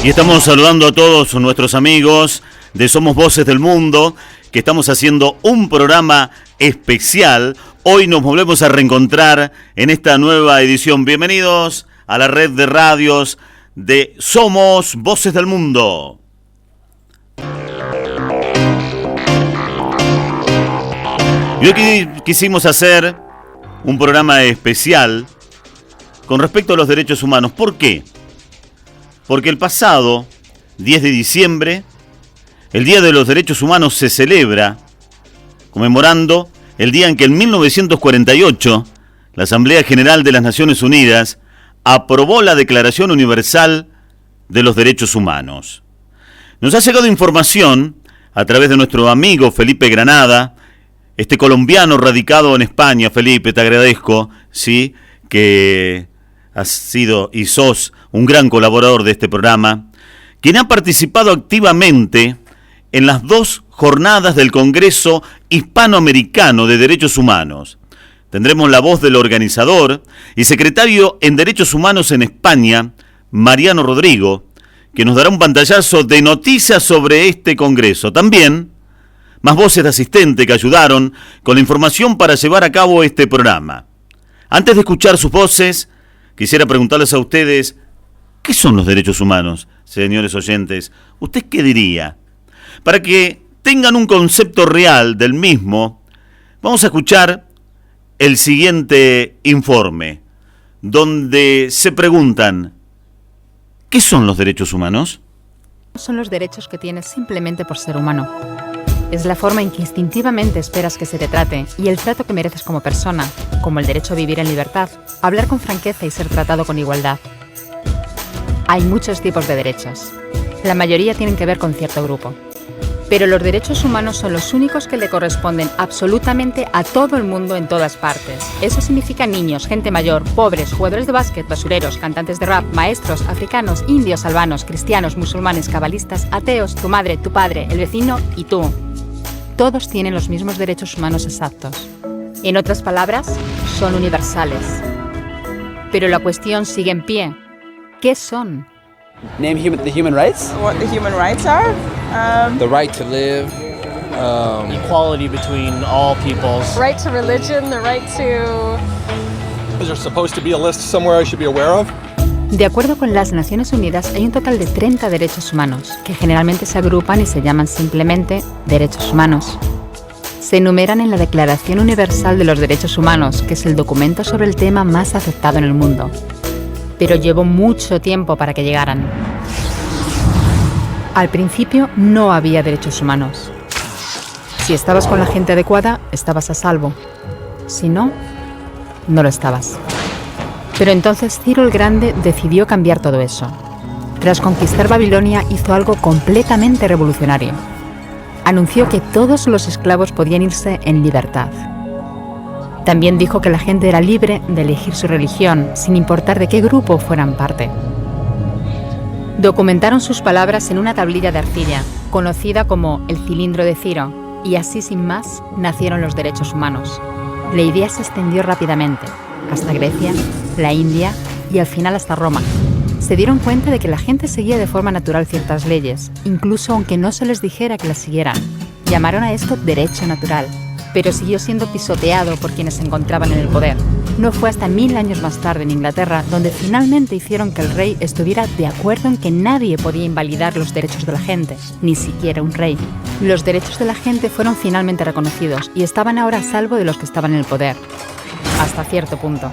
Y estamos saludando a todos nuestros amigos de Somos Voces del Mundo, que estamos haciendo un programa especial. Hoy nos volvemos a reencontrar en esta nueva edición. Bienvenidos a la red de radios de Somos Voces del Mundo. Y hoy quisimos hacer un programa especial con respecto a los derechos humanos. ¿Por qué? Porque el pasado 10 de diciembre, el Día de los Derechos Humanos se celebra conmemorando el día en que en 1948 la Asamblea General de las Naciones Unidas aprobó la Declaración Universal de los Derechos Humanos. Nos ha llegado información a través de nuestro amigo Felipe Granada, este colombiano radicado en España. Felipe, te agradezco, ¿sí?, que has sido y sos un gran colaborador de este programa, quien ha participado activamente en las 2 jornadas del Congreso Hispanoamericano de Derechos Humanos. Tendremos la voz del organizador y secretario en Derechos Humanos en España, Mariano Rodrigo, que nos dará un pantallazo de noticias sobre este Congreso. También más voces de asistente que ayudaron con la información para llevar a cabo este programa. Antes de escuchar sus voces, quisiera preguntarles a ustedes, ¿qué son los derechos humanos, señores oyentes? ¿Usted qué diría? Para que tengan un concepto real del mismo, vamos a escuchar el siguiente informe, donde se preguntan, ¿qué son los derechos humanos? Son los derechos que tienes simplemente por ser humano. Es la forma en que instintivamente esperas que se te trate y el trato que mereces como persona, como el derecho a vivir en libertad, hablar con franqueza y ser tratado con igualdad. Hay muchos tipos de derechos. La mayoría tienen que ver con cierto grupo. Pero los derechos humanos son los únicos que le corresponden absolutamente a todo el mundo en todas partes. Eso significa niños, gente mayor, pobres, jugadores de básquet, basureros, cantantes de rap, maestros, africanos, indios, albanos, cristianos, musulmanes, cabalistas, ateos, tu madre, tu padre, el vecino y tú. Todos tienen los mismos derechos humanos exactos. En otras palabras, son universales. Pero la cuestión sigue en pie. ¿Qué son? Name the human rights? What the human rights are? The right to live. Equality between all peoples. Right to religion, the right to... Is there supposed to be a list somewhere I should be aware of? De acuerdo con las Naciones Unidas, hay un total de 30 derechos humanos, que generalmente se agrupan y se llaman simplemente derechos humanos. Se enumeran en la Declaración Universal de los Derechos Humanos, que es el documento sobre el tema más aceptado en el mundo. Pero llevó mucho tiempo para que llegaran. Al principio no había derechos humanos. Si estabas con la gente adecuada, estabas a salvo. Si no, no lo estabas. Pero entonces Ciro el Grande decidió cambiar todo eso. Tras conquistar Babilonia hizo algo completamente revolucionario. Anunció que todos los esclavos podían irse en libertad. También dijo que la gente era libre de elegir su religión, sin importar de qué grupo fueran parte. Documentaron sus palabras en una tablilla de arcilla, conocida como el cilindro de Ciro, y así sin más nacieron los derechos humanos. La idea se extendió rápidamente, hasta Grecia, la India y al final hasta Roma. Se dieron cuenta de que la gente seguía de forma natural ciertas leyes, incluso aunque no se les dijera que las siguieran. Llamaron a esto derecho natural, pero siguió siendo pisoteado por quienes se encontraban en el poder. No fue hasta 1000 años más tarde en Inglaterra donde finalmente hicieron que el rey estuviera de acuerdo en que nadie podía invalidar los derechos de la gente, ni siquiera un rey. Los derechos de la gente fueron finalmente reconocidos y estaban ahora a salvo de los que estaban en el poder. Hasta cierto punto.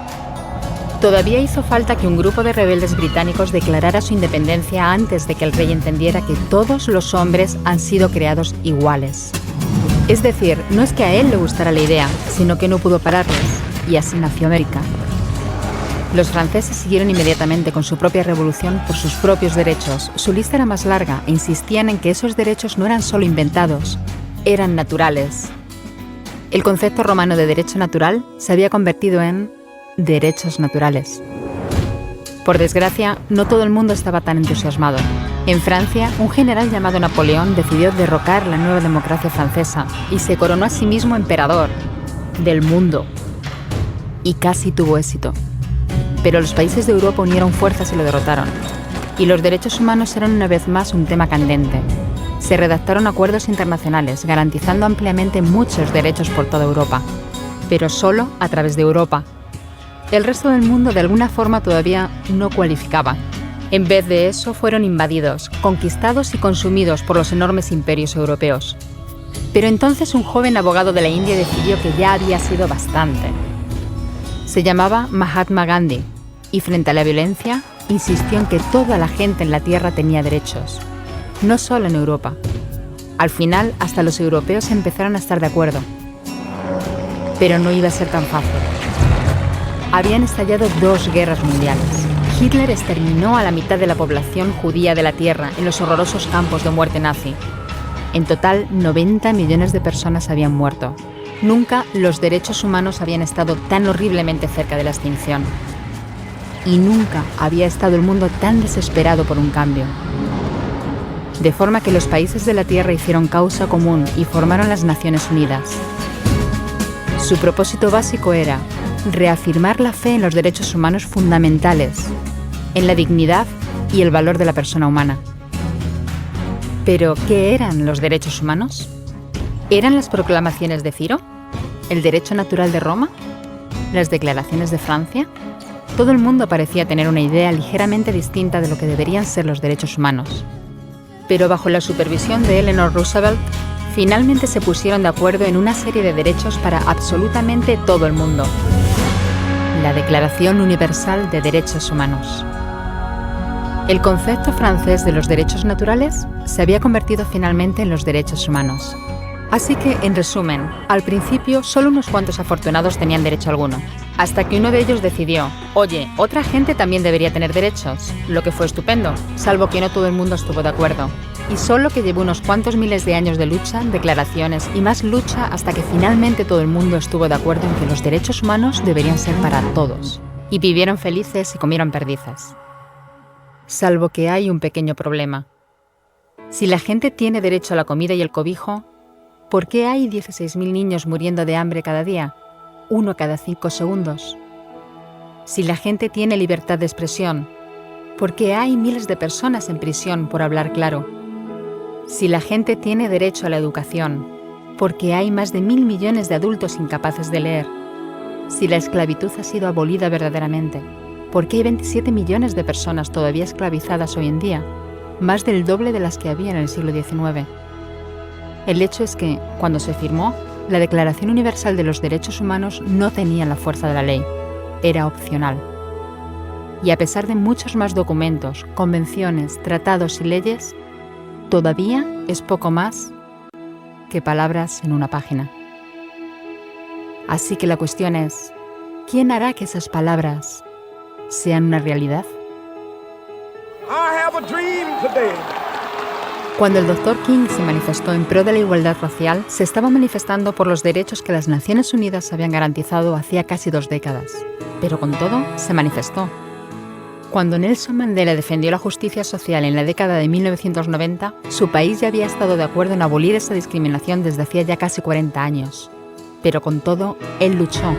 Todavía hizo falta que un grupo de rebeldes británicos declarara su independencia antes de que el rey entendiera que todos los hombres han sido creados iguales. Es decir, no es que a él le gustara la idea, sino que no pudo pararles, y así nació América. Los franceses siguieron inmediatamente con su propia revolución por sus propios derechos. Su lista era más larga e insistían en que esos derechos no eran solo inventados, eran naturales. El concepto romano de derecho natural se había convertido en derechos naturales. Por desgracia, no todo el mundo estaba tan entusiasmado. En Francia, un general llamado Napoleón decidió derrocar la nueva democracia francesa y se coronó a sí mismo emperador del mundo. Y casi tuvo éxito. Pero los países de Europa unieron fuerzas y lo derrotaron. y los derechos humanos eran una vez más un tema candente. Se redactaron acuerdos internacionales garantizando ampliamente muchos derechos por toda Europa, pero solo a través de Europa. El resto del mundo de alguna forma todavía no cualificaba. En vez de eso fueron invadidos, conquistados y consumidos por los enormes imperios europeos. Pero entonces un joven abogado de la India decidió que ya había sido bastante. Se llamaba Mahatma Gandhi y frente a la violencia insistió en que toda la gente en la Tierra tenía derechos, no solo en Europa. Al final, hasta los europeos empezaron a estar de acuerdo. Pero no iba a ser tan fácil. Habían estallado 2 guerras mundiales. Hitler exterminó a la mitad de la población judía de la Tierra en los horrorosos campos de muerte nazi. En total, 90 millones de personas habían muerto. Nunca los derechos humanos habían estado tan horriblemente cerca de la extinción. Y nunca había estado el mundo tan desesperado por un cambio. De forma que los países de la Tierra hicieron causa común y formaron las Naciones Unidas. Su propósito básico era reafirmar la fe en los derechos humanos fundamentales, en la dignidad y el valor de la persona humana. ¿Pero qué eran los derechos humanos? ¿Eran las proclamaciones de Ciro? ¿El derecho natural de Roma? ¿Las declaraciones de Francia? Todo el mundo parecía tener una idea ligeramente distinta de lo que deberían ser los derechos humanos. Pero bajo la supervisión de Eleanor Roosevelt, finalmente se pusieron de acuerdo en una serie de derechos para absolutamente todo el mundo. La Declaración Universal de Derechos Humanos. El concepto francés de los derechos naturales se había convertido finalmente en los derechos humanos. Así que, en resumen, al principio solo unos cuantos afortunados tenían derecho alguno, hasta que uno de ellos decidió, oye, otra gente también debería tener derechos, lo que fue estupendo, salvo que no todo el mundo estuvo de acuerdo. Y solo que llevó unos cuantos miles de años de lucha, declaraciones y más lucha hasta que finalmente todo el mundo estuvo de acuerdo en que los derechos humanos deberían ser para todos. Y vivieron felices y comieron perdices. Salvo que hay un pequeño problema. Si la gente tiene derecho a la comida y el cobijo, ¿por qué hay 16.000 niños muriendo de hambre cada día? 1 cada 5 segundos. Si la gente tiene libertad de expresión, ¿por qué hay miles de personas en prisión por hablar claro? Si la gente tiene derecho a la educación, ¿por qué hay más de 1.000 millones de adultos incapaces de leer? Si la esclavitud ha sido abolida verdaderamente, ¿por qué hay 27 millones de personas todavía esclavizadas hoy en día? Más del doble de las que había en el siglo XIX. El hecho es que, cuando se firmó, la Declaración Universal de los Derechos Humanos no tenía la fuerza de la ley. Era opcional. Y a pesar de muchos más documentos, convenciones, tratados y leyes, todavía es poco más que palabras en una página. Así que la cuestión es, ¿quién hará que esas palabras sean una realidad? Cuando el Dr. King se manifestó en pro de la igualdad racial, se estaba manifestando por los derechos que las Naciones Unidas habían garantizado hacía casi 2 décadas. Pero con todo, se manifestó. Cuando Nelson Mandela defendió la justicia social en la década de 1990, su país ya había estado de acuerdo en abolir esa discriminación desde hacía ya casi 40 años. Pero con todo, él luchó.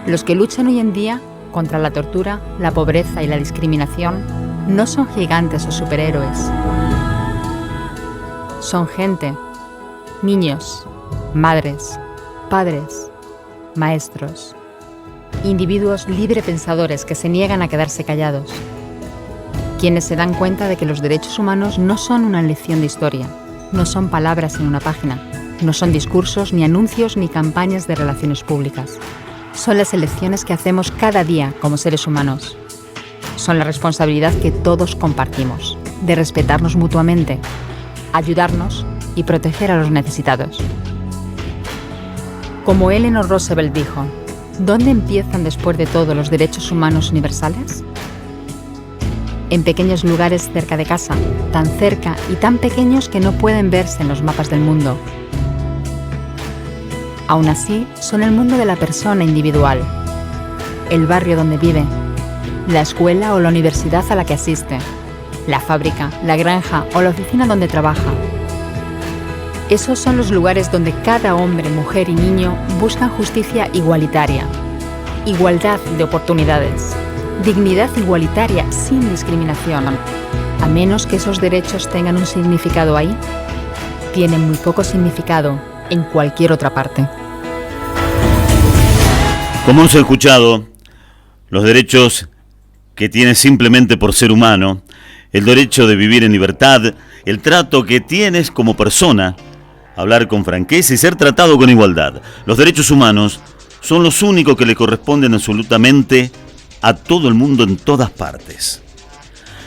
Los que luchan hoy en día contra la tortura, la pobreza y la discriminación no son gigantes o superhéroes. Son gente, niños, madres, padres, maestros, individuos librepensadores que se niegan a quedarse callados, quienes se dan cuenta de que los derechos humanos no son una lección de historia, no son palabras en una página, no son discursos, ni anuncios, ni campañas de relaciones públicas. Son las elecciones que hacemos cada día como seres humanos. Son la responsabilidad que todos compartimos, de respetarnos mutuamente, ayudarnos y proteger a los necesitados. Como Eleanor Roosevelt dijo, ¿dónde empiezan después de todo los derechos humanos universales? En pequeños lugares cerca de casa, tan cerca y tan pequeños que no pueden verse en los mapas del mundo. Aún así, son el mundo de la persona individual, el barrio donde vive, la escuela o la universidad a la que asiste, la fábrica, la granja o la oficina donde trabaja. Esos son los lugares donde cada hombre, mujer y niño buscan justicia igualitaria, igualdad de oportunidades, dignidad igualitaria sin discriminación, a menos que esos derechos tengan un significado ahí, tienen muy poco significado en cualquier otra parte. Como hemos escuchado, los derechos que tienes simplemente por ser humano, el derecho de vivir en libertad, el trato que tienes como persona, hablar con franqueza y ser tratado con igualdad. Los derechos humanos son los únicos que le corresponden absolutamente a todo el mundo en todas partes.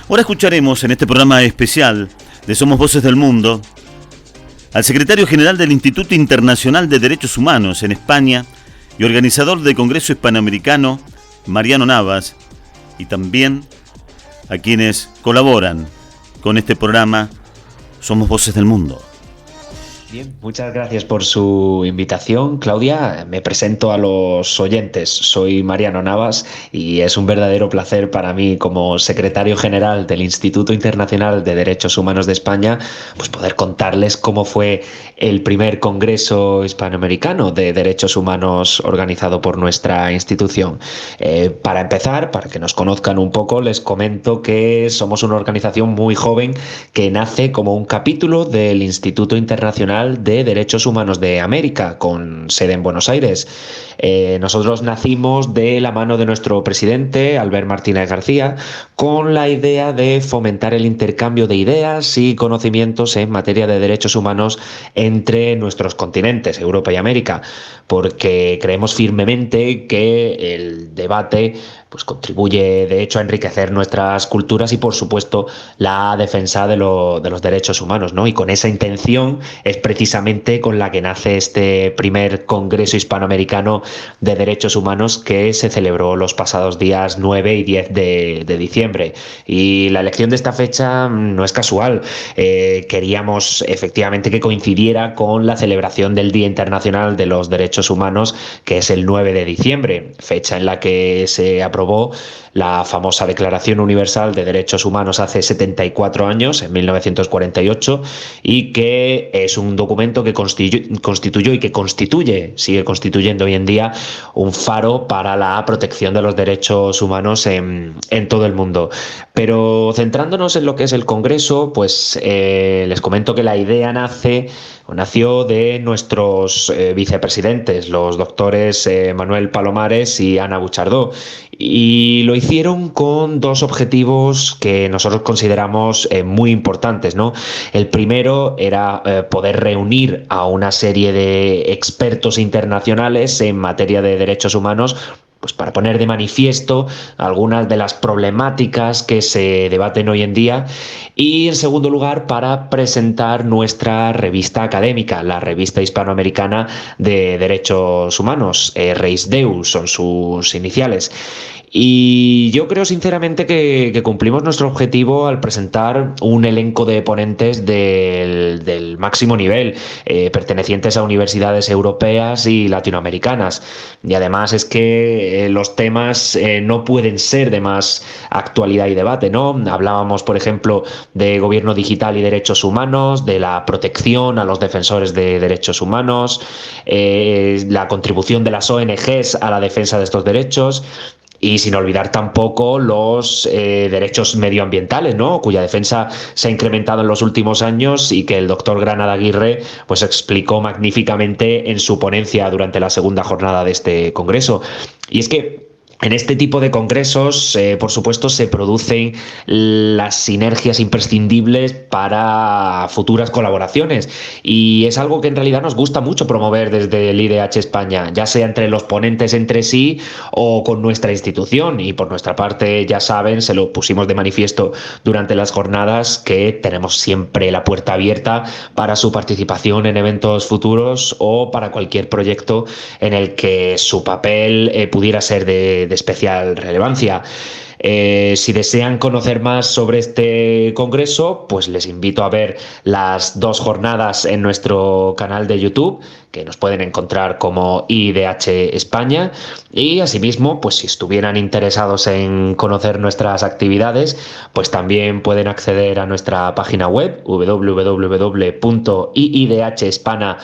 Ahora escucharemos en este programa especial de Somos Voces del Mundo al secretario general del Instituto Internacional de Derechos Humanos en España y organizador del Congreso Hispanoamericano, Mariano Navas, y también a quienes colaboran con este programa Somos Voces del Mundo. Bien, muchas gracias por su invitación, Claudia. Me presento a los oyentes. Soy Mariano Navas y es un verdadero placer para mí, como secretario general del Instituto Internacional de Derechos Humanos de España, pues poder contarles cómo fue el primer Congreso Hispanoamericano de Derechos Humanos organizado por nuestra institución. Para empezar, para que nos conozcan un poco, les comento que somos una organización muy joven que nace como un capítulo del Instituto Internacional de Derechos Humanos de América, con sede en Buenos Aires. Nosotros nacimos de la mano de nuestro presidente, Albert Martínez García, con la idea de fomentar el intercambio de ideas y conocimientos en materia de derechos humanos entre nuestros continentes, Europa y América, porque creemos firmemente que el debate pues contribuye de hecho a enriquecer nuestras culturas y por supuesto la defensa de los derechos humanos, ¿no? Y con esa intención es precisamente con la que nace este primer Congreso Hispanoamericano de Derechos Humanos que se celebró los pasados días 9 y 10 de diciembre. Y la elección de esta fecha no es casual. Queríamos efectivamente que coincidiera con la celebración del Día Internacional de los Derechos Humanos, que es el 9 de diciembre, fecha en la que se aprobó la famosa Declaración Universal de Derechos Humanos hace 74 años, en 1948, y que es un documento que constituyó y que sigue constituyendo hoy en día un faro para la protección de los derechos humanos en todo el mundo. Pero centrándonos en lo que es el Congreso, pues les comento que la idea nació de nuestros vicepresidentes, los doctores Manuel Palomares y Ana Buchardó, y lo hicieron con dos objetivos que nosotros consideramos muy importantes, ¿no? El primero era poder reunir a una serie de expertos internacionales en materia de derechos humanos, pues para poner de manifiesto algunas de las problemáticas que se debaten hoy en día, y en segundo lugar para presentar nuestra revista académica, la Revista Hispanoamericana de Derechos Humanos, ReisDeus son sus iniciales. Y yo creo sinceramente que cumplimos nuestro objetivo al presentar un elenco de ponentes del máximo nivel, pertenecientes a universidades europeas y latinoamericanas. Y además es que los temas no pueden ser de más actualidad y debate, ¿no? Hablábamos, por ejemplo, de gobierno digital y derechos humanos, de la protección a los defensores de derechos humanos, la contribución de las ONGs a la defensa de estos derechos. Y sin olvidar tampoco los derechos medioambientales, ¿no? Cuya defensa se ha incrementado en los últimos años y que el doctor Granada Aguirre pues explicó magníficamente en su ponencia durante la segunda jornada de este congreso. Y es que en este tipo de congresos, por supuesto, se producen las sinergias imprescindibles para futuras colaboraciones, y es algo que en realidad nos gusta mucho promover desde el IDH España, ya sea entre los ponentes entre sí o con nuestra institución. Y por nuestra parte, ya saben, se lo pusimos de manifiesto durante las jornadas, que tenemos siempre la puerta abierta para su participación en eventos futuros o para cualquier proyecto en el que su papel pudiera ser de especial relevancia. Si desean conocer más sobre este congreso, pues les invito a ver las dos jornadas en nuestro canal de YouTube, que nos pueden encontrar como IDH España, y asimismo, pues si estuvieran interesados en conocer nuestras actividades, pues también pueden acceder a nuestra página web www.iidhhispana.org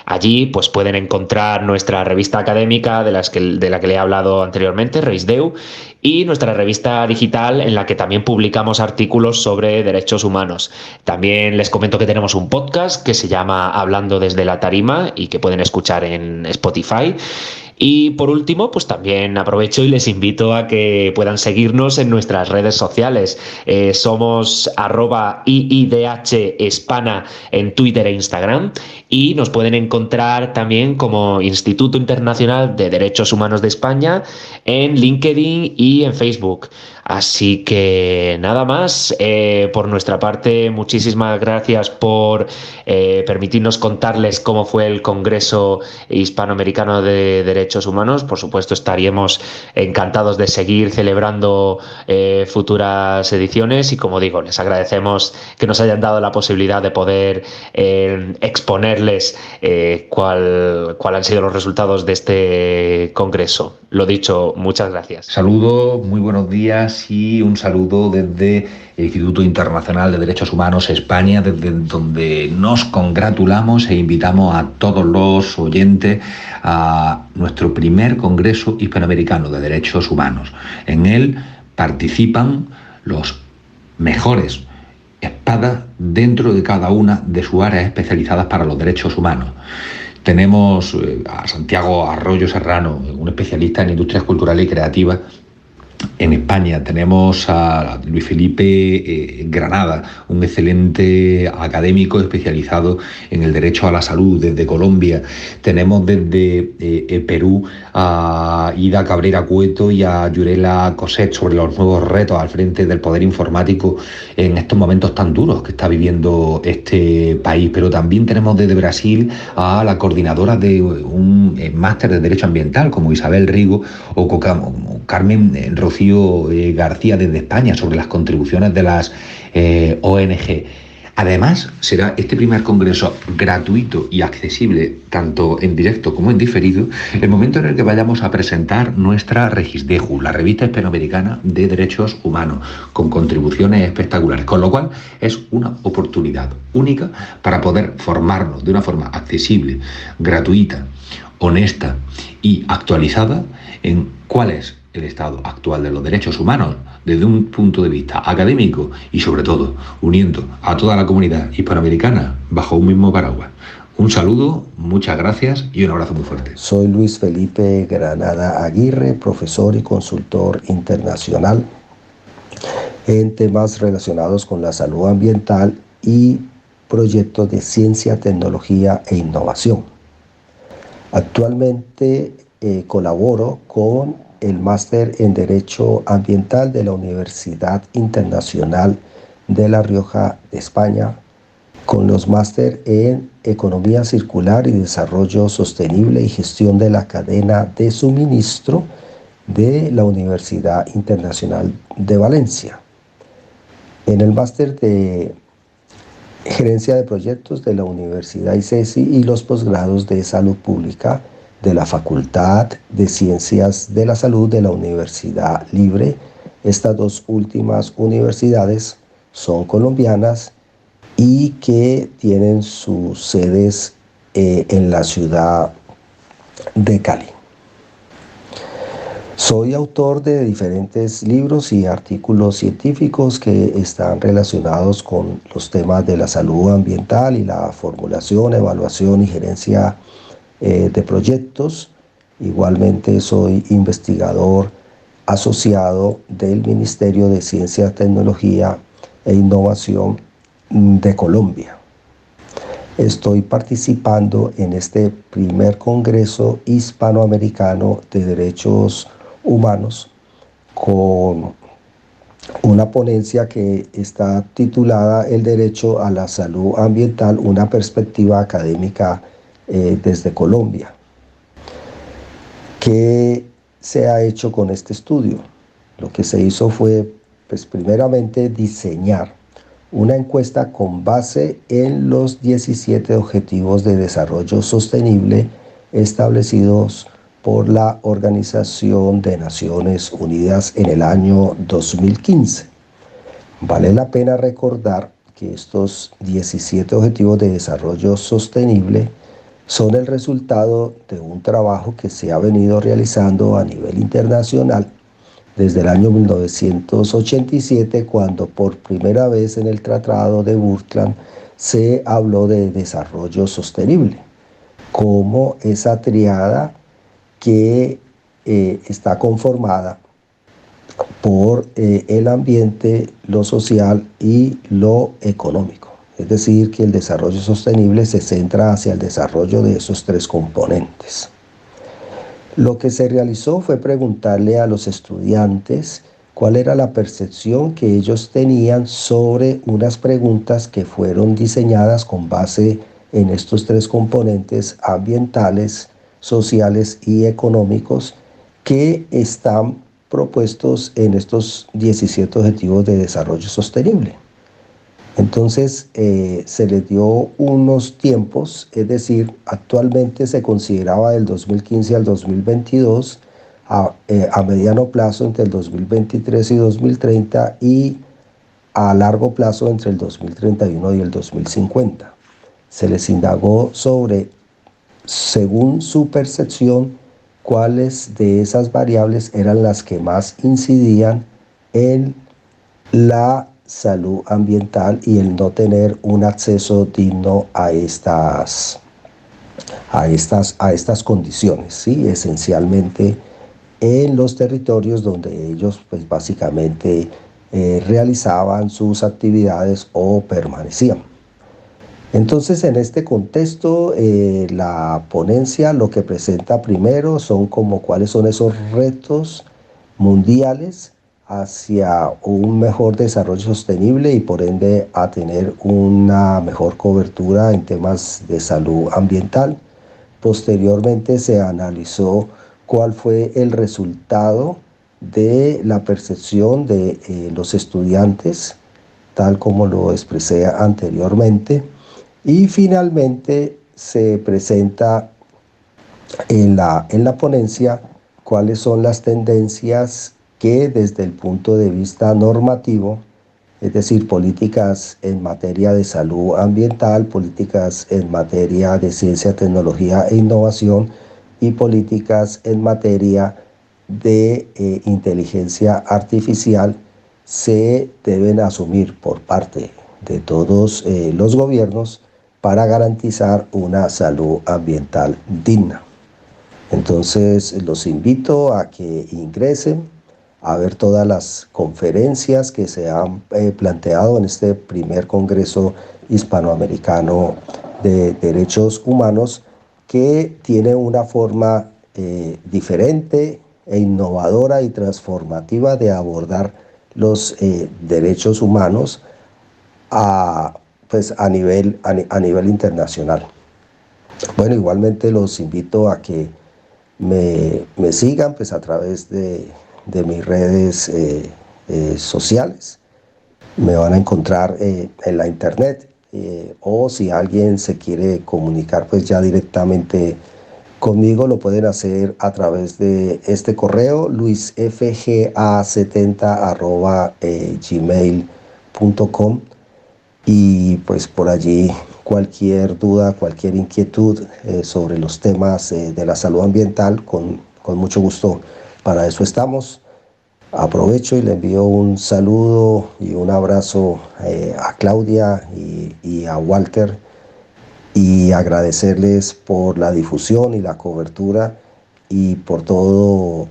Allí pues pueden encontrar nuestra revista académica de la que le he hablado anteriormente, Reisdeu, y nuestra revista digital en la que también publicamos artículos sobre derechos humanos. También les comento que tenemos un podcast que se llama Hablando desde la Tarima y que pueden escuchar en Spotify. Y por último, pues también aprovecho y les invito a que puedan seguirnos en nuestras redes sociales. Somos @IIDHEspana en Twitter e Instagram, y nos pueden encontrar también como Instituto Internacional de Derechos Humanos de España en LinkedIn y en Facebook. Así que nada más, por nuestra parte, muchísimas gracias por permitirnos contarles cómo fue el Congreso Hispanoamericano de Derechos Humanos. Por supuesto, estaríamos encantados de seguir celebrando futuras ediciones, y como digo, les agradecemos que nos hayan dado la posibilidad de poder exponerles cuál han sido los resultados de este Congreso. Lo dicho, muchas gracias. Saludos, muy buenos días, y un saludo desde el Instituto Internacional de Derechos Humanos España, desde donde nos congratulamos e invitamos a todos los oyentes a nuestro primer Congreso Hispanoamericano de Derechos Humanos. En él participan los mejores espadas dentro de cada una de sus áreas especializadas para los derechos humanos. Tenemos a Santiago Arroyo Serrano, un especialista en industrias culturales y creativas en España. Tenemos a Luis Felipe Granada, un excelente académico especializado en el derecho a la salud desde Colombia. Tenemos desde Perú a Ida Cabrera Cueto y a Yurela Coset sobre los nuevos retos al frente del poder informático en estos momentos tan duros que está viviendo este país. Pero también tenemos desde Brasil a la coordinadora de un máster de Derecho Ambiental como Isabel Rigo, o Carmen Rocío García desde España sobre las contribuciones de las ONG. Además, será este primer congreso gratuito y accesible tanto en directo como en diferido el momento en el que vayamos a presentar nuestra Regisdeju, la revista hispanoamericana de derechos humanos, con contribuciones espectaculares, con lo cual es una oportunidad única para poder formarnos de una forma accesible, gratuita, honesta y actualizada en cuál es el estado actual de los derechos humanos desde un punto de vista académico y, sobre todo, uniendo a toda la comunidad hispanoamericana bajo un mismo paraguas. Un saludo, muchas gracias y un abrazo muy fuerte. Soy Luis Felipe Granada Aguirre, profesor y consultor internacional en temas relacionados con la salud ambiental y proyectos de ciencia, tecnología e innovación. Actualmente colaboro con el máster en Derecho Ambiental de la Universidad Internacional de La Rioja de España, con los máster en Economía Circular y Desarrollo Sostenible y Gestión de la Cadena de Suministro de la Universidad Internacional de Valencia, en el máster de Gerencia de Proyectos de la Universidad ICESI y los posgrados de Salud Pública de la Facultad de Ciencias de la Salud de la Universidad Libre. Estas dos últimas universidades son colombianas y que tienen sus sedes en la ciudad de Cali. Soy autor de diferentes libros y artículos científicos que están relacionados con los temas de la salud ambiental y la formulación, evaluación y gerencia de proyectos. Igualmente soy investigador asociado del Ministerio de Ciencia, Tecnología e Innovación de Colombia. Estoy participando en este primer Congreso Hispanoamericano de Derechos Humanos con una ponencia que está titulada El derecho a la salud ambiental, una perspectiva académica desde Colombia. ¿Qué se ha hecho con este estudio? Lo que se hizo fue, pues, primeramente diseñar una encuesta con base en los 17 Objetivos de Desarrollo Sostenible establecidos por la Organización de Naciones Unidas en el año 2015. Vale la pena recordar que estos 17 Objetivos de Desarrollo Sostenible son el resultado de un trabajo que se ha venido realizando a nivel internacional desde el año 1987, cuando por primera vez en el Tratado de Brundtland se habló de desarrollo sostenible, como esa triada que está conformada por el ambiente, lo social y lo económico. Es decir, que el desarrollo sostenible se centra hacia el desarrollo de esos tres componentes. Lo que se realizó fue preguntarle a los estudiantes cuál era la percepción que ellos tenían sobre unas preguntas que fueron diseñadas con base en estos tres componentes ambientales, sociales y económicos que están propuestos en estos 17 Objetivos de Desarrollo Sostenible. Entonces se les dio unos tiempos, es decir, actualmente se consideraba del 2015 al 2022, a mediano plazo entre el 2023 y 2030 y a largo plazo entre el 2031 y el 2050. Se les indagó sobre, según su percepción, cuáles de esas variables eran las que más incidían en la salud ambiental y el no tener un acceso digno a estas condiciones, ¿sí? Esencialmente en los territorios donde ellos pues básicamente realizaban sus actividades o permanecían. Entonces, en este contexto, la ponencia lo que presenta primero son como cuáles son esos retos mundiales hacia un mejor desarrollo sostenible y por ende a tener una mejor cobertura en temas de salud ambiental. Posteriormente se analizó cuál fue el resultado de la percepción de los estudiantes, tal como lo expresé anteriormente. Y finalmente se presenta en la ponencia cuáles son las tendencias que desde el punto de vista normativo, es decir, políticas en materia de salud ambiental, políticas en materia de ciencia, tecnología e innovación y políticas en materia de inteligencia artificial se deben asumir por parte de todos los gobiernos para garantizar una salud ambiental digna. Entonces los invito a que ingresen a ver todas las conferencias que se han planteado en este primer Congreso Hispanoamericano de Derechos Humanos, que tiene una forma diferente e innovadora y transformativa de abordar los derechos humanos a nivel internacional. Bueno, igualmente los invito a que me sigan pues a través de mis redes sociales. Me van a encontrar en la internet o si alguien se quiere comunicar pues ya directamente conmigo, lo pueden hacer a través de este correo luisfga70@gmail.com y pues por allí cualquier duda, cualquier inquietud sobre los temas de la salud ambiental, con mucho gusto para eso estamos. Aprovecho y le envío un saludo y un abrazo a Claudia y a Walter, y agradecerles por la difusión y la cobertura y por todo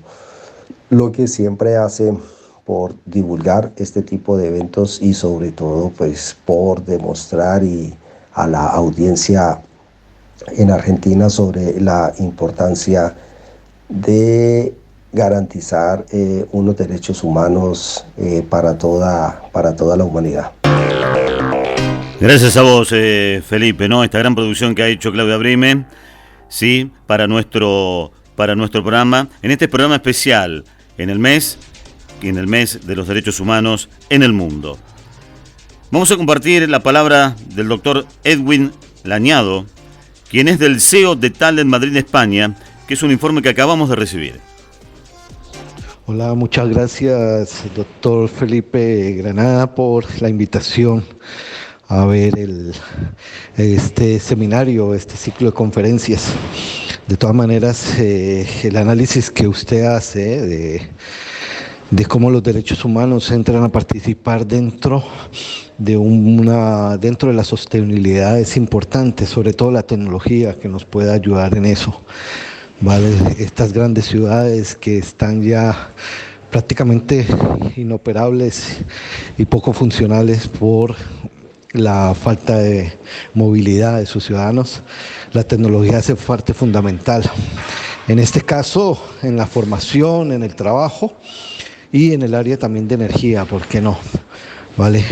lo que siempre hacen por divulgar este tipo de eventos y sobre todo pues por demostrar a la audiencia en Argentina sobre la importancia de garantizar unos derechos humanos para toda la humanidad. Gracias a vos, Felipe, ¿no? Esta gran producción que ha hecho Claudia Brime, ¿sí? Para nuestro programa, en este programa especial, en el mes de los derechos humanos en el mundo. Vamos a compartir la palabra del doctor Edwin Lañado, quien es del CEO de Talent Madrid, España, que es un informe que acabamos de recibir. Hola, muchas gracias, doctor Felipe Granada, por la invitación a ver este seminario, este ciclo de conferencias. De todas maneras, el análisis que usted hace de cómo los derechos humanos entran a participar dentro de la sostenibilidad es importante, sobre todo la tecnología que nos puede ayudar en eso, ¿vale? Estas grandes ciudades que están ya prácticamente inoperables y poco funcionales por la falta de movilidad de sus ciudadanos, la tecnología hace parte fundamental. En este caso, en la formación, en el trabajo y en el área también de energía, ¿por qué no? ¿Vale?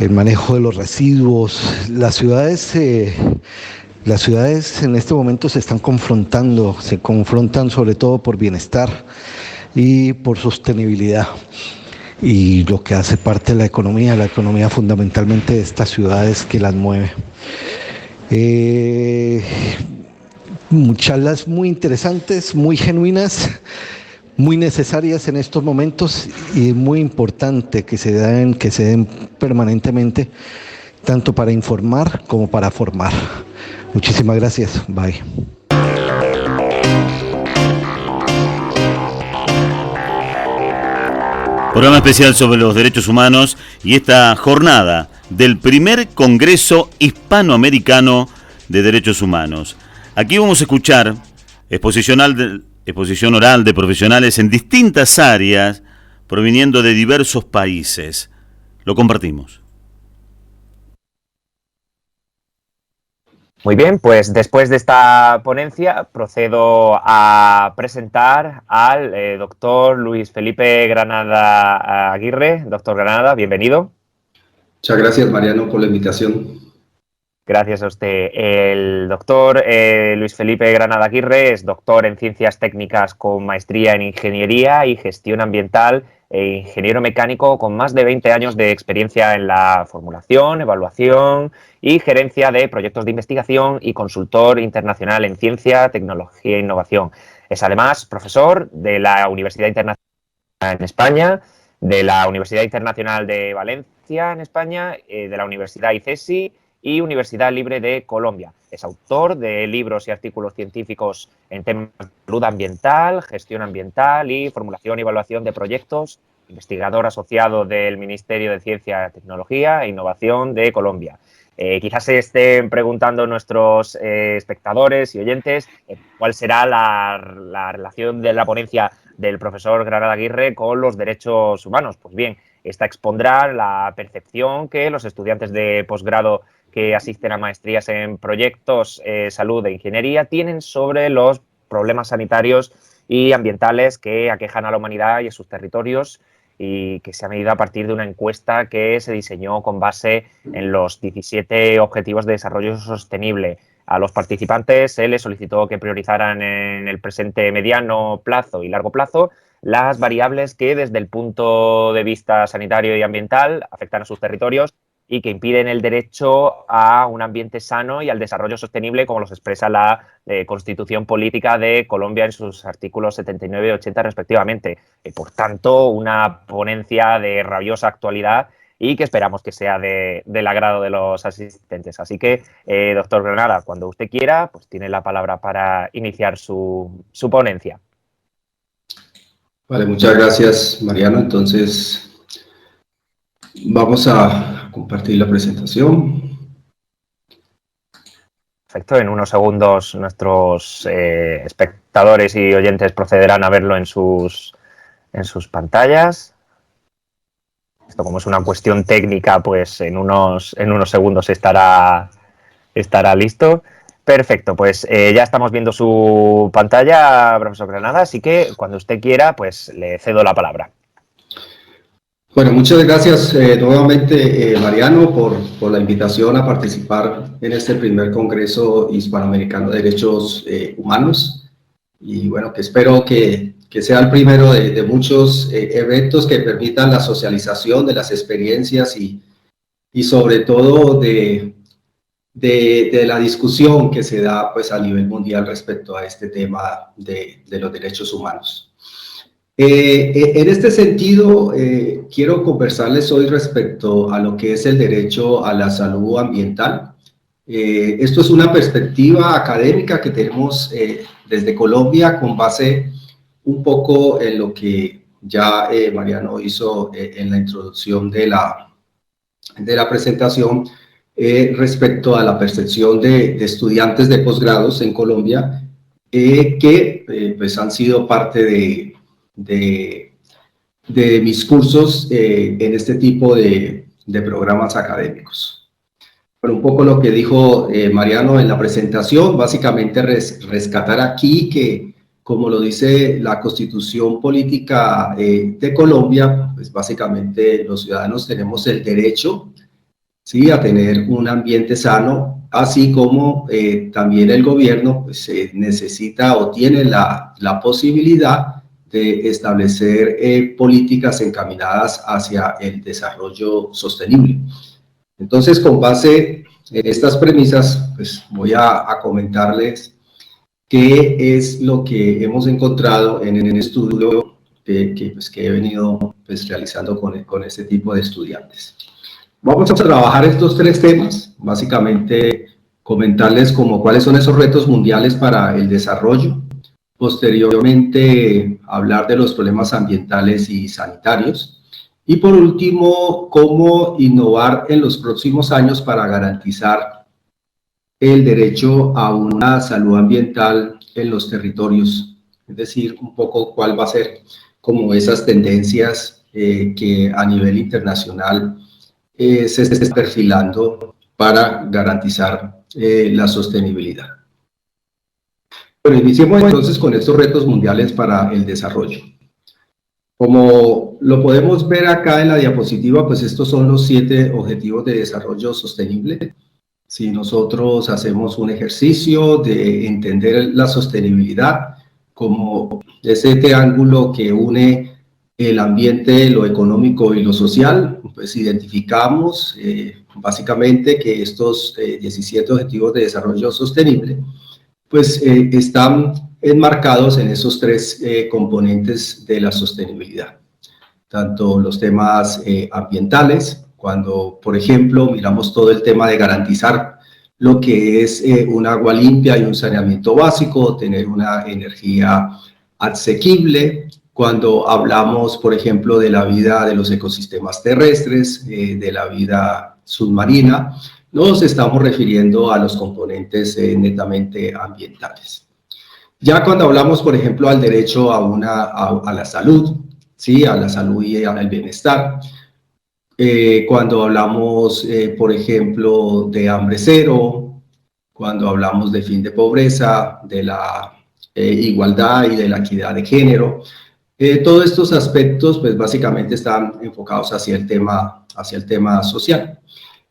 El manejo de los residuos. Las ciudades en este momento se confrontan sobre todo por bienestar y por sostenibilidad. Y lo que hace parte de la economía fundamentalmente de estas ciudades que las mueve. Charlas muy interesantes, muy genuinas, muy necesarias en estos momentos y muy importante que se den permanentemente, tanto para informar como para formar. Muchísimas gracias. Bye. Programa especial sobre los derechos humanos y esta jornada del primer Congreso Hispanoamericano de Derechos Humanos. Aquí vamos a escuchar exposición oral de profesionales en distintas áreas proviniendo de diversos países. Lo compartimos. Muy bien, pues después de esta ponencia procedo a presentar al doctor Luis Felipe Granada Aguirre. Doctor Granada, bienvenido. Muchas gracias, Mariano, por la invitación. Gracias a usted. El doctor Luis Felipe Granada Aguirre es doctor en Ciencias Técnicas con maestría en Ingeniería y Gestión Ambiental e ingeniero mecánico con más de 20 años de experiencia en la formulación, evaluación y gerencia de proyectos de investigación y consultor internacional en ciencia, tecnología e innovación. Es además profesor de la Universidad Internacional en España, de la Universidad Internacional de Valencia en España, de la Universidad ICESI y Universidad Libre de Colombia. Es autor de libros y artículos científicos en temas de salud ambiental, gestión ambiental y formulación y evaluación de proyectos, investigador asociado del Ministerio de Ciencia, Tecnología e Innovación de Colombia. Quizás se estén preguntando nuestros espectadores y oyentes cuál será la relación de la ponencia del profesor Granada Aguirre con los derechos humanos. Pues bien, esta expondrá la percepción que los estudiantes de posgrado que asisten a maestrías en proyectos, salud e ingeniería tienen sobre los problemas sanitarios y ambientales que aquejan a la humanidad y a sus territorios, y que se ha medido a partir de una encuesta que se diseñó con base en los 17 Objetivos de Desarrollo Sostenible. A los participantes se les solicitó que priorizaran en el presente mediano plazo y largo plazo las variables que desde el punto de vista sanitario y ambiental afectan a sus territorios y que impiden el derecho a un ambiente sano y al desarrollo sostenible, como los expresa la Constitución Política de Colombia en sus artículos 79 y 80 respectivamente. Por tanto, una ponencia de rabiosa actualidad y que esperamos que sea del agrado de los asistentes. Así que, doctor Granada, cuando usted quiera, pues tiene la palabra para iniciar su ponencia. Vale, muchas gracias, Mariano. Entonces, vamos a compartir la presentación. Perfecto, en unos segundos nuestros espectadores y oyentes procederán a verlo en sus pantallas. Esto, como es una cuestión técnica, pues en unos segundos estará listo. Perfecto, pues ya estamos viendo su pantalla, profesor Granada, así que cuando usted quiera, pues le cedo la palabra. Bueno, muchas gracias nuevamente, Mariano, por la invitación a participar en este primer Congreso Hispanoamericano de Derechos Humanos. Y bueno, que espero que sea el primero de muchos eventos que permitan la socialización de las experiencias y sobre todo de la discusión que se da pues a nivel mundial respecto a este tema de los derechos humanos. En este sentido, quiero conversarles hoy respecto a lo que es el derecho a la salud ambiental. Esto es una perspectiva académica que tenemos desde Colombia con base un poco en lo que ya Mariano hizo en la introducción de la presentación respecto a la percepción de estudiantes de posgrados en Colombia que pues han sido parte de mis cursos en este tipo de programas académicos. Bueno, un poco lo que dijo Mariano en la presentación, básicamente rescatar aquí que, como lo dice la Constitución Política de Colombia, pues básicamente los ciudadanos tenemos el derecho, ¿sí?, a tener un ambiente sano, así como también el gobierno pues, necesita o tiene la posibilidad de establecer políticas encaminadas hacia el desarrollo sostenible. Entonces, con base en estas premisas, pues voy a comentarles qué es lo que hemos encontrado en el estudio que he venido pues, realizando con este tipo de estudiantes. Vamos a trabajar estos tres temas, básicamente comentarles como cuáles son esos retos mundiales para el desarrollo, posteriormente hablar de los problemas ambientales y sanitarios, y por último, cómo innovar en los próximos años para garantizar el derecho a una salud ambiental en los territorios, es decir, un poco cuál va a ser como esas tendencias que a nivel internacional se está perfilando para garantizar la sostenibilidad. Bueno, iniciemos entonces con estos retos mundiales para el desarrollo. Como lo podemos ver acá en la diapositiva, pues estos son los 7 objetivos de desarrollo sostenible. Si nosotros hacemos un ejercicio de entender la sostenibilidad como ese triángulo que une el ambiente, lo económico y lo social, pues identificamos básicamente que estos 17 objetivos de desarrollo sostenible pues están enmarcados en esos 3 componentes de la sostenibilidad. Tanto los temas ambientales, cuando por ejemplo miramos todo el tema de garantizar lo que es un agua limpia y un saneamiento básico, tener una energía asequible. Cuando hablamos, por ejemplo, de la vida de los ecosistemas terrestres, de la vida submarina, nos estamos refiriendo a los componentes netamente ambientales. Ya cuando hablamos, por ejemplo, al derecho a la salud, ¿sí?, a la salud y al bienestar, cuando hablamos, por ejemplo, de hambre cero, cuando hablamos de fin de pobreza, de la igualdad y de la equidad de género, todos estos aspectos pues básicamente están enfocados hacia el tema social.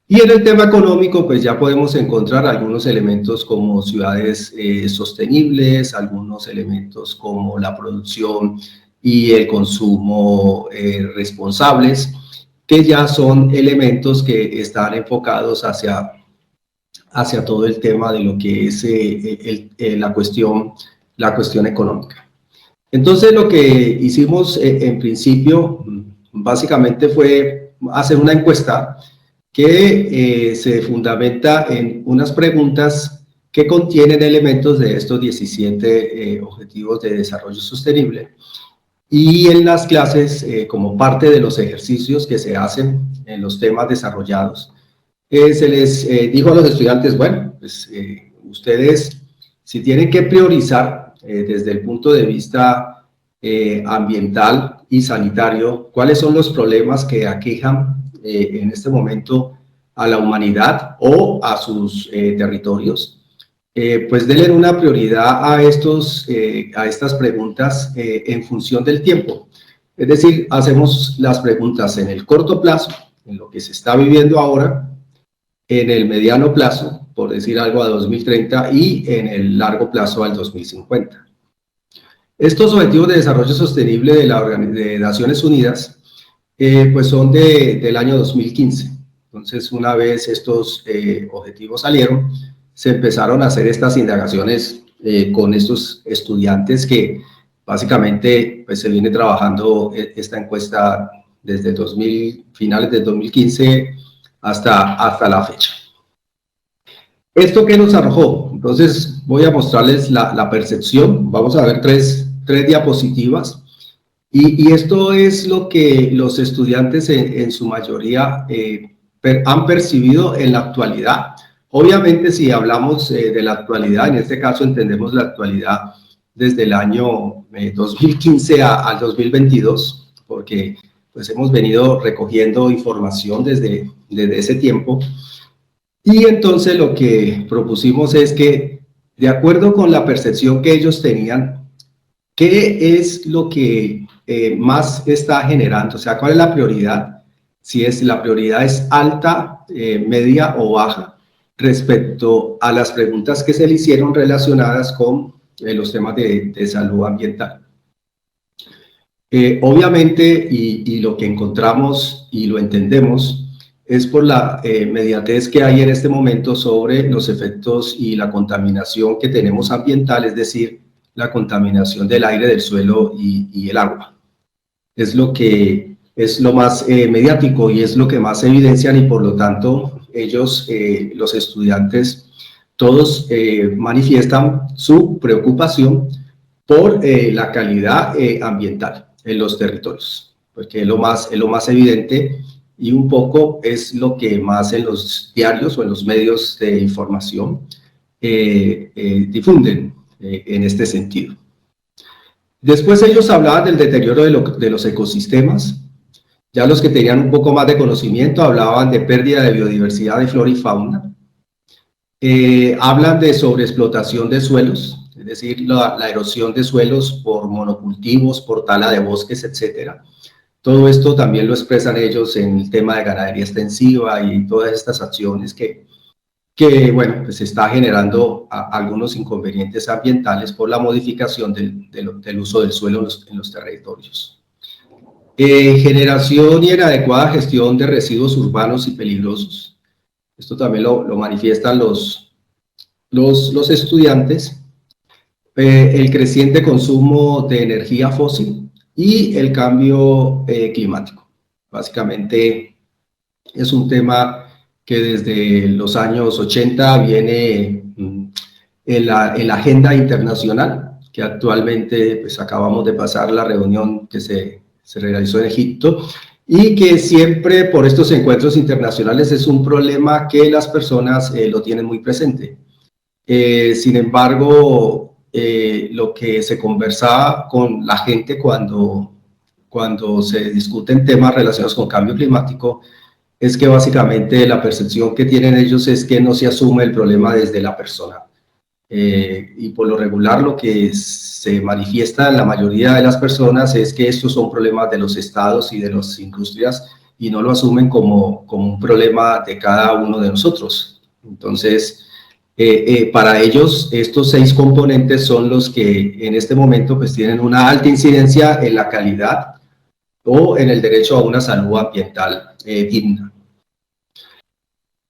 Y en el tema económico pues ya podemos encontrar algunos elementos como ciudades sostenibles, algunos elementos como la producción y el consumo responsables, que ya son elementos que están enfocados hacia todo el tema de lo que es la cuestión económica. Entonces lo que hicimos en principio básicamente fue hacer una encuesta que se fundamenta en unas preguntas que contienen elementos de estos 17 objetivos de desarrollo sostenible, y en las clases como parte de los ejercicios que se hacen en los temas desarrollados se les dijo a los estudiantes, bueno, pues ustedes si tienen que priorizar desde el punto de vista ambiental y sanitario, cuáles son los problemas que aquejan en este momento a la humanidad o a sus territorios, pues denle una prioridad a estas preguntas en función del tiempo. Es decir, hacemos las preguntas en el corto plazo, en lo que se está viviendo ahora, en el mediano plazo, por decir algo, a 2030, y en el largo plazo al 2050. Estos objetivos de desarrollo sostenible de Naciones Unidas pues son del año 2015. Entonces, una vez estos objetivos salieron, se empezaron a hacer estas indagaciones con estos estudiantes que Básicamente, pues se viene trabajando esta encuesta desde finales de 2015 hasta la fecha. ¿Esto qué nos arrojó? Entonces voy a mostrarles la percepción. Vamos a ver tres diapositivas. Y esto es lo que los estudiantes en su mayoría han percibido en la actualidad. Obviamente, si hablamos de la actualidad, en este caso entendemos la actualidad desde el año 2015 al 2022, porque pues hemos venido recogiendo información desde ese tiempo. Y entonces lo que propusimos es que, de acuerdo con la percepción que ellos tenían, ¿qué es lo que más está generando? O sea, ¿cuál es la prioridad? Si la prioridad es alta, media o baja, respecto a las preguntas que se le hicieron relacionadas con los temas de salud ambiental. Obviamente, y lo que encontramos y lo entendemos, es por la inmediatez que hay en este momento sobre los efectos y la contaminación que tenemos ambiental, es decir, la contaminación del aire, del suelo y el agua. Es lo que es lo más mediático y es lo que más evidencian, y por lo tanto ellos, los estudiantes, todos manifiestan su preocupación por la calidad ambiental en los territorios, porque es lo más evidente y un poco es lo que más en los diarios o en los medios de información difunden en este sentido. Después ellos hablaban del deterioro de los ecosistemas. Ya los que tenían un poco más de conocimiento hablaban de pérdida de biodiversidad de flora y fauna. Hablan de sobreexplotación de suelos, es decir, la erosión de suelos por monocultivos, por tala de bosques, etc. Todo esto también lo expresan ellos en el tema de ganadería extensiva y todas estas acciones que bueno, pues está generando algunos inconvenientes ambientales por la modificación del uso del suelo en los territorios. Generación y inadecuada gestión de residuos urbanos y peligrosos. Esto también lo manifiestan los estudiantes. El creciente consumo de energía fósil y el cambio climático. Básicamente es un tema que desde los años 80 viene en la agenda internacional, que actualmente pues acabamos de pasar la reunión que se realizó en Egipto, y que siempre por estos encuentros internacionales es un problema que las personas lo tienen muy presente. Sin embargo, lo que se conversaba con la gente cuando se discuten temas relacionados con cambio climático es que básicamente la percepción que tienen ellos es que no se asume el problema desde la persona. Y por lo regular lo que se manifiesta en la mayoría de las personas es que estos son problemas de los estados y de las industrias y no lo asumen como un problema de cada uno de nosotros. Entonces, para ellos estos 6 componentes son los que en este momento pues tienen una alta incidencia en la calidad o en el derecho a una salud ambiental digna.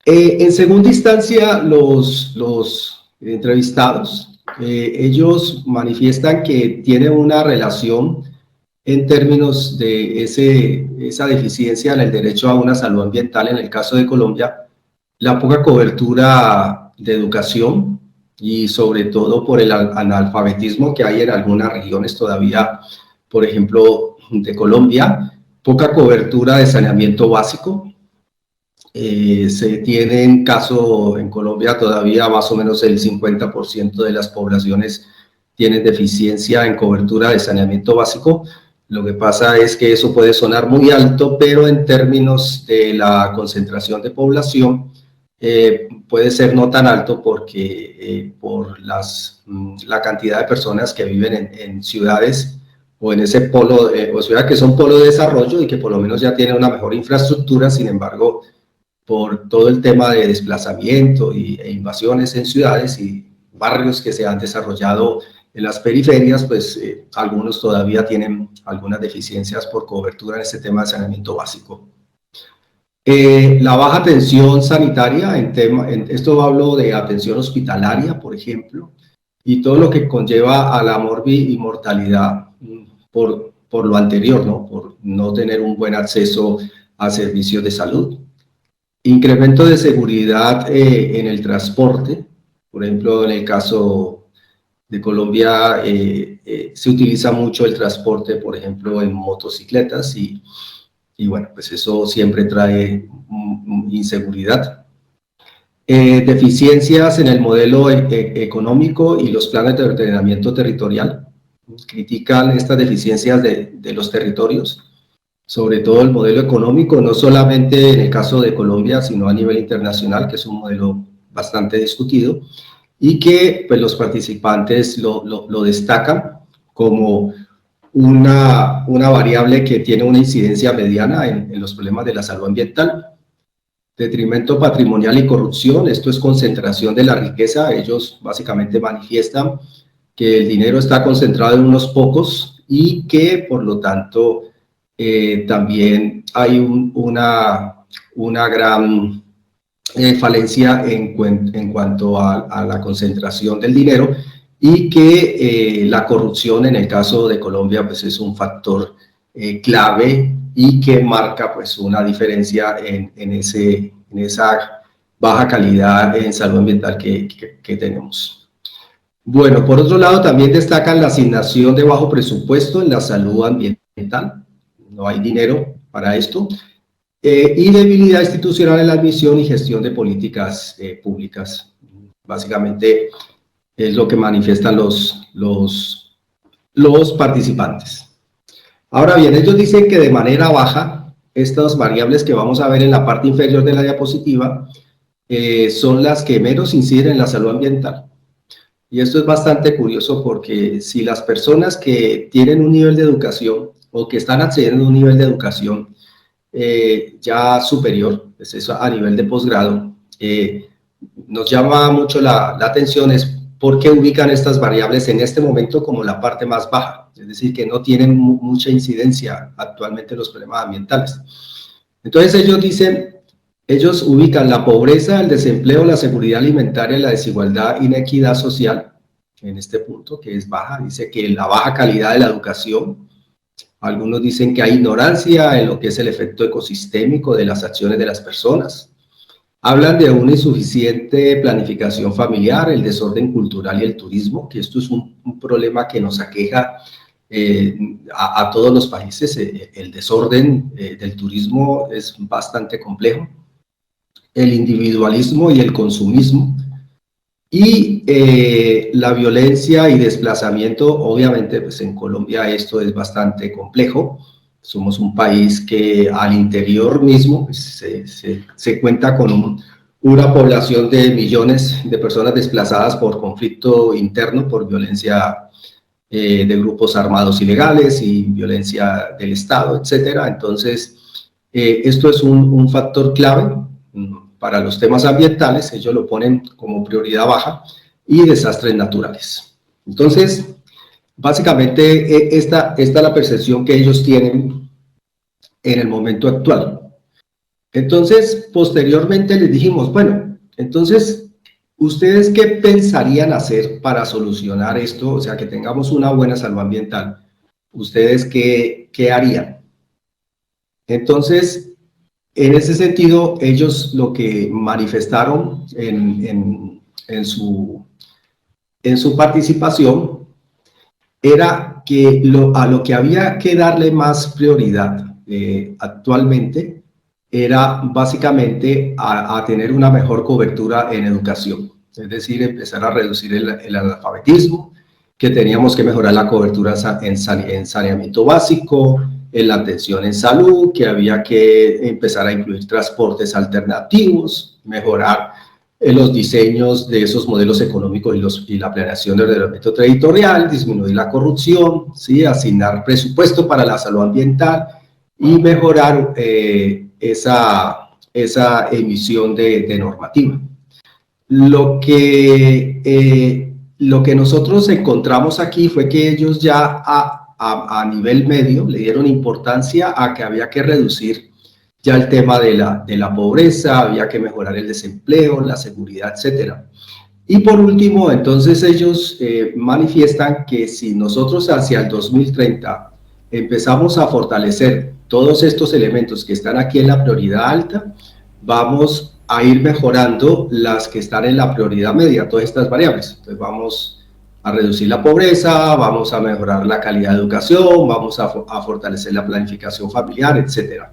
En segunda instancia, los entrevistados, ellos manifiestan que tienen una relación en términos de esa deficiencia en el derecho a una salud ambiental. En el caso de Colombia, la poca cobertura de educación y sobre todo por el analfabetismo que hay en algunas regiones todavía, por ejemplo, de Colombia, poca cobertura de saneamiento básico. Se tiene en Colombia todavía más o menos el 50% de las poblaciones tienen deficiencia en cobertura de saneamiento básico. Lo que pasa es que eso puede sonar muy alto, pero en términos de la concentración de población puede ser no tan alto porque por la cantidad de personas que viven en ciudades o en ese polo, o ciudades que son polo de desarrollo y que por lo menos ya tienen una mejor infraestructura. Sin embargo, por todo el tema de desplazamiento e invasiones en ciudades y barrios que se han desarrollado en las periferias, pues algunos todavía tienen algunas deficiencias por cobertura en este tema de saneamiento básico. La baja atención sanitaria, esto hablo de atención hospitalaria, por ejemplo, y todo lo que conlleva a la mortalidad por lo anterior, ¿no? Por no tener un buen acceso a servicios de salud. Incremento de seguridad en el transporte. Por ejemplo, en el caso de Colombia se utiliza mucho el transporte, por ejemplo, en motocicletas y bueno, pues eso siempre trae inseguridad. Deficiencias en el modelo económico y los planes de ordenamiento territorial. Critican estas deficiencias de los territorios, sobre todo el modelo económico, no solamente en el caso de Colombia, sino a nivel internacional, que es un modelo bastante discutido, y que pues, los participantes lo destacan como una variable que tiene una incidencia mediana en los problemas de la salud ambiental. Detrimento patrimonial y corrupción, esto es concentración de la riqueza. Ellos básicamente manifiestan que el dinero está concentrado en unos pocos y que por lo tanto también hay una gran falencia en cuanto a la concentración del dinero, y que la corrupción en el caso de Colombia pues es un factor clave y que marca pues una diferencia en esa baja calidad en salud ambiental que tenemos. Bueno, por otro lado también destacan la asignación de bajo presupuesto en la salud ambiental, no hay dinero para esto, y debilidad institucional en la admisión y gestión de políticas públicas. Básicamente es lo que manifiestan los participantes. Ahora bien, ellos dicen que de manera baja, estas variables que vamos a ver en la parte inferior de la diapositiva son las que menos inciden en la salud ambiental. Y esto es bastante curioso porque si las personas que tienen un nivel de educación o que están accediendo a un nivel de educación ya superior, pues eso a nivel de posgrado, nos llama mucho la atención es por qué ubican estas variables en este momento como la parte más baja, es decir, que no tienen mucha incidencia actualmente en los problemas ambientales. Entonces ellos dicen, ellos ubican la pobreza, el desempleo, la seguridad alimentaria, la desigualdad, inequidad social, en este punto que es baja. Dice que la baja calidad de la educación. Algunos dicen que hay ignorancia en lo que es el efecto ecosistémico de las acciones de las personas. Hablan de una insuficiente planificación familiar, el desorden cultural y el turismo, que esto es un problema que nos aqueja a todos los países. El desorden del turismo es bastante complejo. El individualismo y el consumismo, y la violencia y desplazamiento. Obviamente pues en Colombia esto es bastante complejo, somos un país que al interior mismo pues, se cuenta con una población de millones de personas desplazadas por conflicto interno, por violencia de grupos armados ilegales y violencia del Estado, etcétera. Entonces esto es un factor clave para los temas ambientales. Ellos lo ponen como prioridad baja, y desastres naturales. Entonces, básicamente esta es la percepción que ellos tienen en el momento actual. Entonces, posteriormente les dijimos, bueno, entonces, ¿ustedes qué pensarían hacer para solucionar esto? O sea, que tengamos una buena salud ambiental. ¿Ustedes qué harían? Entonces, en ese sentido, ellos lo que manifestaron en su participación era que a lo que había que darle más prioridad actualmente era básicamente a tener una mejor cobertura en educación, es decir, empezar a reducir el analfabetismo, que teníamos que mejorar la cobertura en saneamiento básico, en la atención en salud, que había que empezar a incluir transportes alternativos, mejorar los diseños de esos modelos económicos y la planeación del ordenamiento territorial, disminuir la corrupción, ¿sí? Asignar presupuesto para la salud ambiental y mejorar esa emisión de normativa. Lo que nosotros encontramos aquí fue que ellos ya a nivel medio le dieron importancia a que había que reducir ya el tema de la pobreza, había que mejorar el desempleo, la seguridad, etcétera. Y por último, entonces ellos manifiestan que si nosotros hacia el 2030 empezamos a fortalecer todos estos elementos que están aquí en la prioridad alta, vamos a ir mejorando las que están en la prioridad media, todas estas variables. Entonces vamos a reducir la pobreza, vamos a mejorar la calidad de educación, vamos a fortalecer la planificación familiar, etcétera.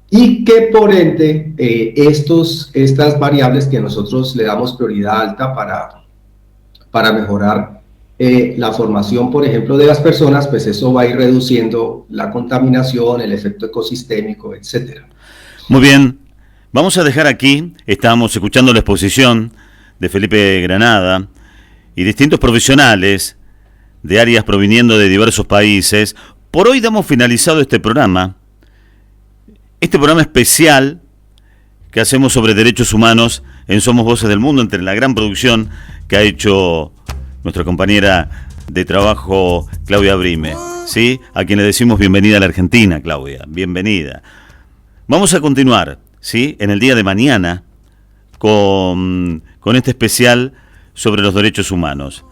Y que por ende estas variables que nosotros le damos prioridad alta para mejorar la formación, por ejemplo, de las personas, pues eso va a ir reduciendo la contaminación, el efecto ecosistémico, etcétera. Muy bien, vamos a dejar aquí, estamos escuchando la exposición de Felipe Granada y distintos profesionales de áreas proviniendo de diversos países. Por hoy damos finalizado este programa especial que hacemos sobre derechos humanos en Somos Voces del Mundo, entre la gran producción que ha hecho nuestra compañera de trabajo Claudia Brime, ¿sí? A quien le decimos bienvenida a la Argentina, Claudia, bienvenida. Vamos a continuar, ¿sí? En el día de mañana con este especial sobre los derechos humanos.